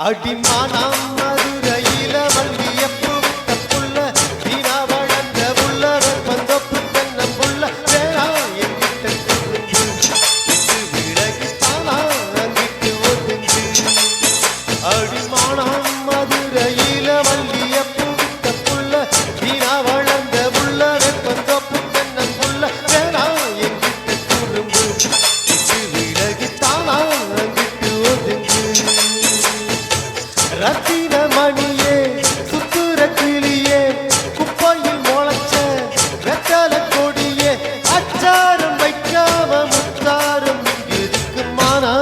அடிமானம் மதுரையில மல்லியப்பூ வித்த புள்ள வீணா வளர்ந்த புள்ள வெப்பந்தொப்பு தென்னம் புள்ள வேணா எங்கிட்ட விட்டு விலகித்தானா அங்கிட்டு ஒதுங்கு அடிமானம் மதுரையில மல்லியப்பூ வித்த புள்ள வீணா வளர்ந்த புள்ள வெப்பந்தொப்பு தென்னம் புள்ள வேணா எங்கிட்ட குறும்பு விட்டு விலகித்தானா அங்கிட்டு ஒதுங்கு ரத்தின மணியே சுத்துற கிளியே குப்பையில் முளைச்ச வெத்தல கொடியே அச்சாரம் வைக்காம முத்தாரம் இருக்கு மானா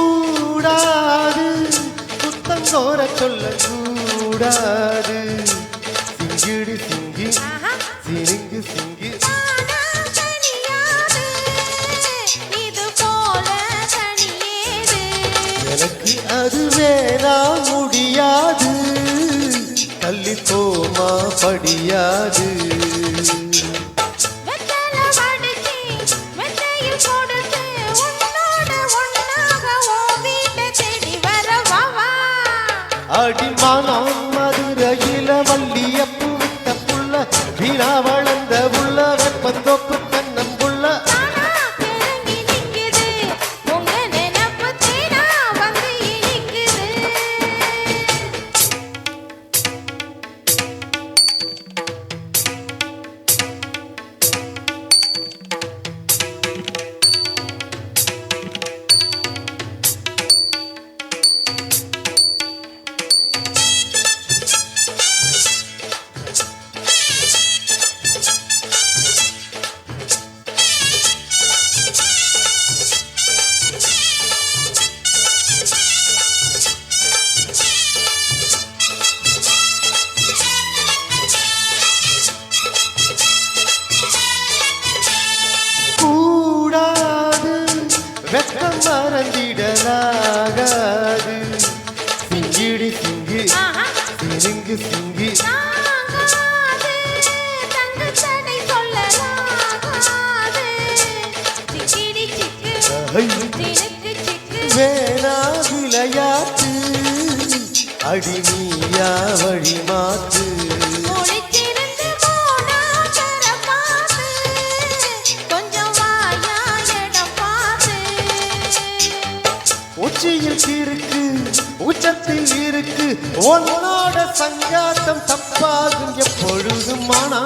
கூடாது புத்தங்கோர சொல்ல கூடாது சிங்கிடி சிங்கி சிரிங்கு சிங்கி எனக்கு அது வேணா முடியாது தள்ளி போமா படியாது அடிமானம் மதுரையில மல்லியப்பூ வித்த புள்ள வீணா வளர்ந்த புள்ள வெப்பந்தொப்பு தென்னம் புள்ள வெக்கம் மறந்திடலாகாது சிங்கிடி சிங்கி சிரிங்கு சிங்கி வேணா விளையாட்டு அடிமையா வழி மாத்து உச்சியில் இருக்கு உச்சத்தில் இருக்கு உன்னோட சங்காத்தம் தப்பாகும் எப்பொழுதும் மானா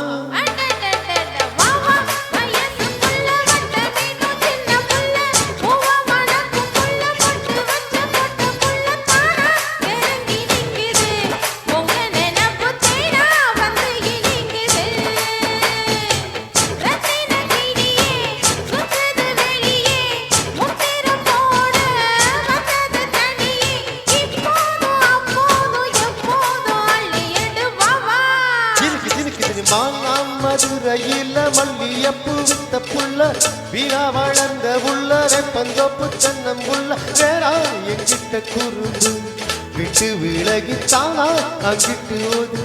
மதுரையில மல்லியப்பூ வித்த புள்ள வீணா வளர்ந்த புள்ள வெப்பந்தொப்பு தென்னம் புள்ள வேறா எங்கிட்ட குறும்பு விட்டு விலகித்தானா அங்கிட்டு ஓது